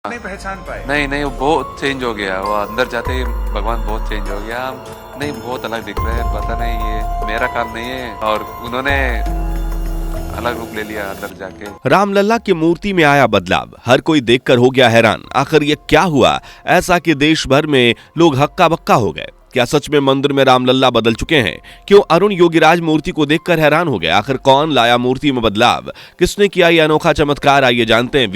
नहीं पहचान पाए? नहीं नहीं, वो बहुत चेंज हो गया। वो अंदर जाते ही भगवान बहुत चेंज हो गया। नहीं, बहुत अलग दिख रहे हैं। पता नहीं, ये मेरा काम नहीं है और उन्होंने अलग रूप ले लिया अंदर जाके। रामलला की मूर्ति में आया बदलाव, हर कोई देखकर हो गया हैरान। आखिर ये क्या हुआ ऐसा कि देश भर में लोग हक्का बक्का हो गए? क्या सच में मंदिर में रामलला बदल चुके हैं? क्यों अरुण योगीराज मूर्ति को देखकर हैरान हो गए? आखिर कौन लाया मूर्ति में बदलाव? किसने किया ये अनोखा चमत्कार? आइए जानते हैं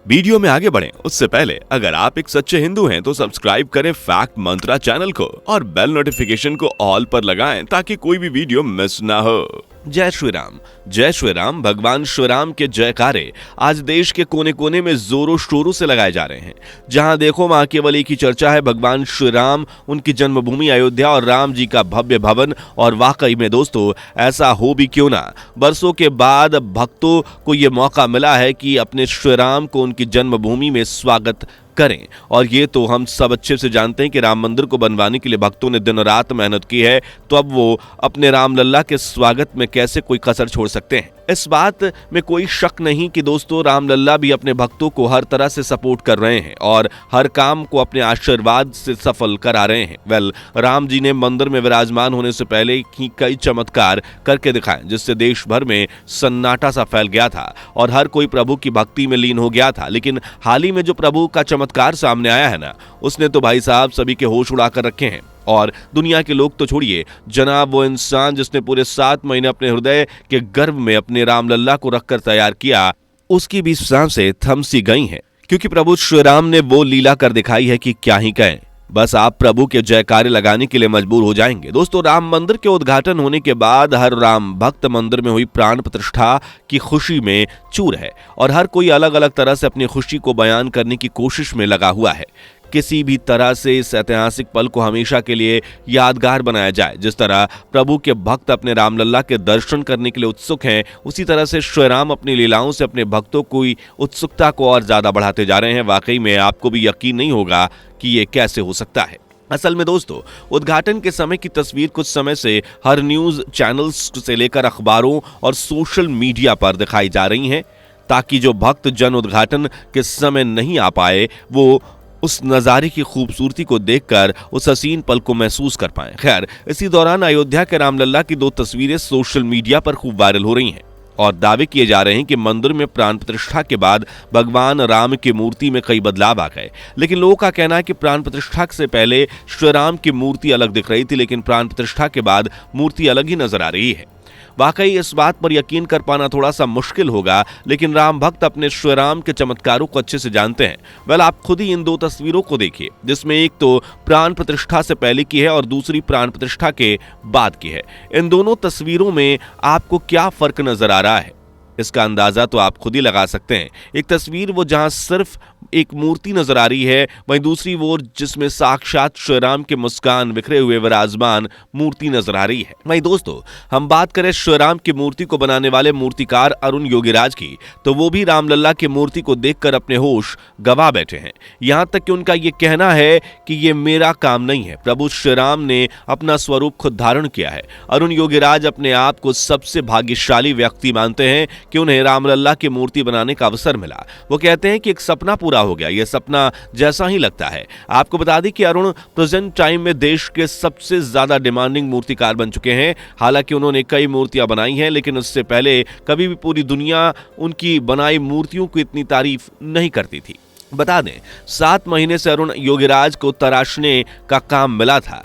वीडियो में आगे बढ़ें उससे पहले अगर आप एक सच्चे हिंदू हैं तो सब्सक्राइब करें फैक्ट मंत्रा चैनल को और बेल नोटिफिकेशन को ऑल पर लगाएं ताकि कोई भी वीडियो मिस ना हो। जय श्री राम। भगवान श्री राम के जयकारे आज देश के कोने कोने में जोरों शोरों से लगाए जा रहे हैं। जहां देखो मां केवली की चर्चा है। भगवान श्री राम, उनकी जन्मभूमि अयोध्या और राम जी का भव्य भवन। और वाकई में दोस्तों, ऐसा हो भी क्यों ना, बरसों के बाद भक्तों को ये मौका मिला है कि अपने श्री राम को उनकी जन्मभूमि में स्वागत करें। और ये तो हम सब अच्छे से जानते हैं कि राम मंदिर को बनवाने के लिए भक्तों ने दिन रात मेहनत की है, तो अब वो अपने रामलला के स्वागत में कैसे कोई कसर छोड़ सकते हैं? इस बात में कोई शक नहीं कि दोस्तों, रामलला भी अपने भक्तों को हर तरह से सपोर्ट कर रहे हैं और हर काम को अपने आशीर्वाद से सफल करा रहे हैं। राम जी ने मंदिर में विराजमान होने से पहले ही कई चमत्कार करके दिखाए, जिससे देश भर में सन्नाटा सा फैल गया था और हर कोई प्रभु की भक्ति में लीन हो गया था। लेकिन हाल ही में जो प्रभु का चमत्कार सामने आया है ना, उसने तो भाई साहब सभी के होश उड़ा कर रखे हैं। और दुनिया के लोग तो छोड़िए, जनाब वो इंसान जिसने पूरे 7 महीने अपने हृदय के गर्भ में अपने रामलला को रखकर तैयार किया, उसकी भी सांसें थम सी गई हैं, क्योंकि प्रभु श्री राम ने वो लीला कर दिखाई है कि क्या ही कहें। बस आप प्रभु के जयकारे लगाने के लिए मजबूर हो जाएंगे। दोस्तों, राम मंदिर के उद्घाटन होने के बाद हर राम भक्त मंदिर में हुई प्राण प्रतिष्ठा की खुशी में चूर है और हर कोई अलग अलग तरह से अपनी खुशी को बयान करने की कोशिश में लगा हुआ है। किसी भी तरह से इस ऐतिहासिक पल को हमेशा के लिए यादगार बनाया जाए। जिस तरह प्रभु के भक्त अपने रामलला के दर्शन करने के लिए उत्सुक हैं, उसी तरह से श्री राम अपनी लीलाओं से अपने भक्तों की उत्सुकता को और ज्यादा बढ़ाते जा रहे हैं। वाकई में आपको भी यकीन नहीं होगा कि ये कैसे हो सकता है। असल में दोस्तों, उद्घाटन के समय की तस्वीर कुछ समय से हर न्यूज चैनल्स से लेकर अखबारों और सोशल मीडिया पर दिखाई जा रही हैं, ताकि जो भक्त जन उद्घाटन के समय नहीं आ पाए वो उस नज़ारे की खूबसूरती को देखकर उस हसीन पल को महसूस कर पाएं। खैर, इसी दौरान अयोध्या के रामलला की 2 तस्वीरें सोशल मीडिया पर खूब वायरल हो रही हैं और दावे किए जा रहे हैं कि मंदिर में प्राण प्रतिष्ठा के बाद भगवान राम की मूर्ति में कई बदलाव आ गए। लेकिन लोगों का कहना है कि प्राण प्रतिष्ठा से पहले श्री राम की मूर्ति अलग दिख रही थी, लेकिन प्राण प्रतिष्ठा के बाद मूर्ति अलग ही नजर आ रही है। वाकई इस बात पर यकीन कर पाना थोड़ा सा मुश्किल होगा, लेकिन राम भक्त अपने श्री राम के चमत्कारों को अच्छे से जानते हैं। आप खुद ही इन 2 तस्वीरों को देखिए, जिसमें एक तो प्राण प्रतिष्ठा से पहले की है और दूसरी प्राण प्रतिष्ठा के बाद की है। इन दोनों तस्वीरों में आपको क्या फर्क नजर आ रहा है, इसका अंदाजा तो आप खुद ही लगा सकते हैं। एक तस्वीर वो जहां सिर्फ एक मूर्ति नजर आ रही है, वहीं दूसरी वो जिसमें साक्षात श्री राम के मुस्कान बिखरे हुए विराजमान मूर्ति नजर आ रही है। वहीं दोस्तों, हम बात करें श्री राम की मूर्ति को बनाने वाले मूर्तिकार अरुण योगीराज की, तो वो भी रामलला की मूर्ति को देखकर अपने होश गवा बैठे हैं। यहां तक कि उनका ये कहना है कि ये मेरा काम नहीं है, प्रभु श्री राम ने अपना स्वरूप खुद धारण किया है। अरुण योगीराज अपने आप को सबसे भाग्यशाली व्यक्ति मानते हैं कि उन्हें रामलला की मूर्ति बनाने का अवसर मिला। वो कहते हैं कि एक सपना पूरा हो गया, यह सपना जैसा ही लगता है। आपको बता दें कि अरुण प्रेजेंट टाइम में देश के सबसे ज्यादा डिमांडिंग मूर्तिकार बन चुके हैं। हालांकि उन्होंने कई मूर्तियां बनाई हैं, लेकिन उससे पहले कभी भी पूरी दुनिया उनकी बनाई मूर्तियों की इतनी तारीफ नहीं करती थी। बता दें, 7 महीने से अरुण योगीराज को तराशने का काम मिला था।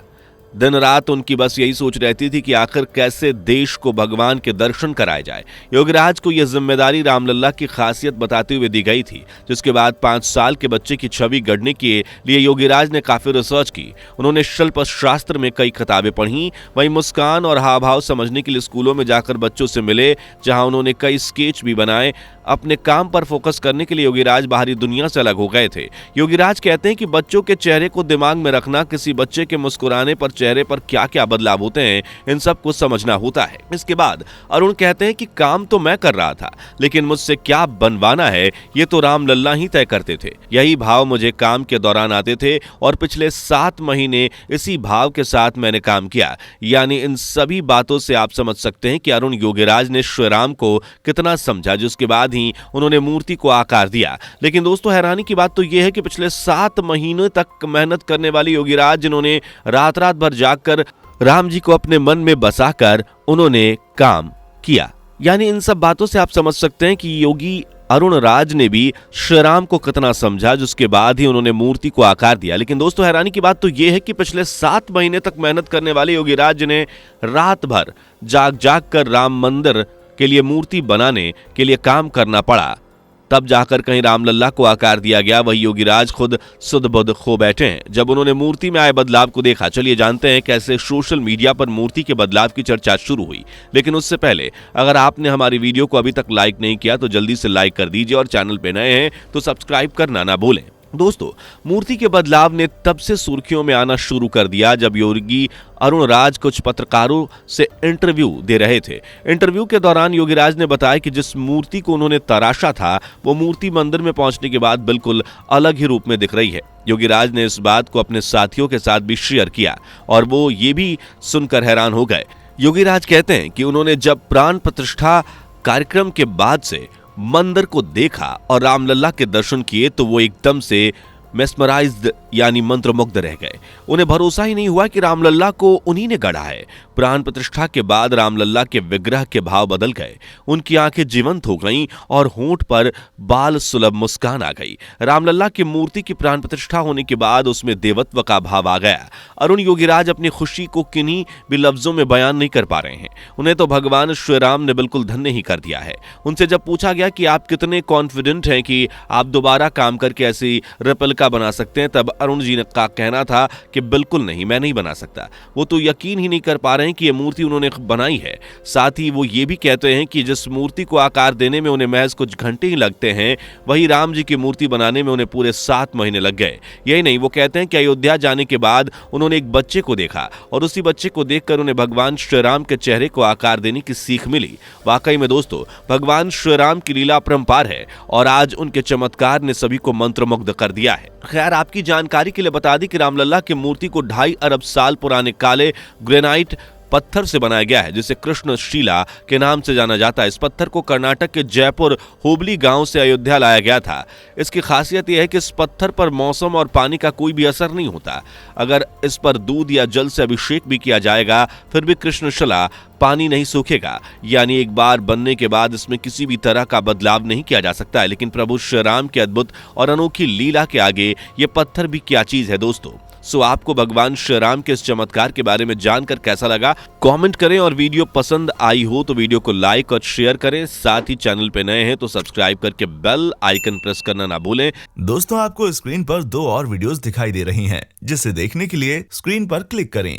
दिन रात उनकी बस यही सोच रहती थी कि आखिर कैसे देश को भगवान के दर्शन कराए जाए। योगीराज को यह जिम्मेदारी रामलला की खासियत बताते हुए दी गई थी, जिसके बाद 5 साल के बच्चे की छवि गढ़ने के लिए योगीराज ने काफी रिसर्च की। उन्होंने शिल्प शास्त्र में कई किताबें पढ़ी, वहीं मुस्कान और हाव भाव समझने के लिए स्कूलों में जाकर बच्चों से मिले, जहां उन्होंने कई स्केच भी बनाए। अपने काम पर फोकस करने के लिए योगीराज बाहरी दुनिया से अलग हो गए थे। योगीराज कहते हैं कि बच्चों के चेहरे को दिमाग में रखना, किसी बच्चे के मुस्कुराने पर चेहरे पर क्या क्या बदलाव होते हैं, इन सब को समझना होता है। इसके बाद अरुण कहते हैं कि काम तो मैं कर रहा था, लेकिन मुझसे क्या बनवाना है ये तो रामलला ही तय करते थे। यही भाव मुझे काम के दौरान आते थे और पिछले 7 महीने इसी भाव के साथ मैंने काम किया। यानी इन सभी बातों से आप समझ सकते हैं कि अरुण योगीराज ने श्री राम को कितना समझा, जिसके बाद बाद ही उन्होंने मूर्ति को आकार दिया। लेकिन दोस्तों हैरानी की बात तो यह है कि पिछले 7 महीनों तक मेहनत करने वाले योगीराज, जिन्होंने रात रात भर जागकर राम जी को अपने मन में बसाकर उन्होंने काम किया। यानी इन सब बातों से आप समझ सकते हैं कि योगी अरुण राज ने भी श्री राम को कितना समझा, जिसके बाद ही उन्होंने मूर्ति को आकार दिया। लेकिन दोस्तों हैरानी की बात तो यह है कि पिछले 7 महीने तक मेहनत करने वाले योगीराज ने रात भर जाग जाग कर राम मंदिर के लिए मूर्ति बनाने के लिए काम करना पड़ा, तब जाकर कहीं रामलल्ला को आकार दिया गया। वही योगीराज खुद सुध बुध खो बैठे हैं जब उन्होंने मूर्ति में आए बदलाव को देखा। चलिए जानते हैं कैसे सोशल मीडिया पर मूर्ति के बदलाव की चर्चा शुरू हुई। लेकिन उससे पहले अगर आपने हमारी वीडियो को अभी तक लाइक नहीं किया तो जल्दी से लाइक कर दीजिए और चैनल पे नए हैं तो सब्सक्राइब करना ना भूलें। दोस्तों मूर्ति के बदलाव ने तब से सुर्खियों में आना शुरू कर दिया जब योगी अरुण राज कुछ पत्रकारों से इंटरव्यू दे रहे थे। इंटरव्यू के दौरान योगीराज ने बताया कि जिस मूर्ति को उन्होंने तराशा था वो मूर्ति मंदिर में पहुंचने के बाद बिल्कुल अलग ही रूप में दिख रही है। योगीराज ने इस बात को अपने साथियों के साथ भी शेयर किया और वो ये भी सुनकर हैरान हो गए। योगीराज कहते हैं कि उन्होंने जब प्राण प्रतिष्ठा कार्यक्रम के बाद से मंदिर को देखा और रामलल्ला के दर्शन किए तो वो एकदम से मेस्मराइज्ड यानी मंत्रमुग्ध रह गए। उन्हें भरोसा ही नहीं हुआ कि रामलल्ला को उन्हीं ने गढ़ा है। प्राण प्रतिष्ठा के बाद रामलल्ला के विग्रह के भाव बदल गए, उनकी आंखें जीवंत हो गईं और होंठ पर बाल सुलभ मुस्कान आ गई। रामलल्ला की मूर्ति की प्राण प्रतिष्ठा होने के बाद उसमें देवत्व का भाव आ गया। अरुण योगीराज अपनी खुशी को किन्हीं भी लफ्जों में बयान नहीं कर पा रहे हैं। उन्हें तो भगवान श्री राम ने बिल्कुल धन्य ही कर दिया है। उनसे जब पूछा गया कि आप कितने कॉन्फिडेंट हैं कि आप दोबारा काम करके ऐसी रेप्लिका बना सकते हैं, तब अरुण जी का कहना था कि बिल्कुल नहीं, मैं नहीं बना सकता। वो तो यकीन ही नहीं कर पा रहे हैं कि ये मूर्ति उन्होंने बनाई है। साथ ही वो ये भी कहते हैं कि जिस मूर्ति को आकार देने में उन्हें महज कुछ घंटे ही लगते हैं, वही राम जी की मूर्ति बनाने में उन्हें पूरे 7 महीने लग गए। यही नहीं, वो कहते हैं कि अयोध्या जाने के बाद उन्होंने एक बच्चे को देखा और उसी बच्चे को देखकर उन्हें भगवान श्री राम के चेहरे को आकार देने की सीख मिली। वाकई में दोस्तों भगवान श्री राम की लीला अपरंपार है और आज उनके चमत्कार ने सभी को मंत्रमुग्ध कर दिया है। खैर आपकी जानकारी के लिए बता दी कि रामलल्ला की मूर्ति को 2.5 अरब साल पुराने काले ग्रेनाइट पत्थर से बनाया गया है, जिसे कृष्ण शिला के नाम से जाना जाता है। इस पत्थर को कर्नाटक के जयपुर होबली गांव से अयोध्या लाया गया था। इसकी खासियत यह है कि इस पत्थर पर मौसम और पानी का कोई भी असर नहीं होता। अगर इस पर दूध या जल से अभिषेक भी किया जाएगा फिर भी कृष्ण शिला पानी नहीं सूखेगा। यानी एक बार बनने के बाद इसमें किसी भी तरह का बदलाव नहीं किया जा सकता है। लेकिन प्रभु श्री राम के अद्भुत और अनोखी लीला के आगे ये पत्थर भी क्या चीज है दोस्तों। सो आपको भगवान श्री राम के इस चमत्कार के बारे में जानकर कैसा लगा कमेंट करें और वीडियो पसंद आई हो तो वीडियो को लाइक और शेयर करें। साथ ही चैनल पे नए हैं तो सब्सक्राइब करके बेल आइकन प्रेस करना ना भूलें। दोस्तों आपको स्क्रीन पर 2 और वीडियोस दिखाई दे रही हैं, जिसे देखने के लिए स्क्रीन पर क्लिक करें।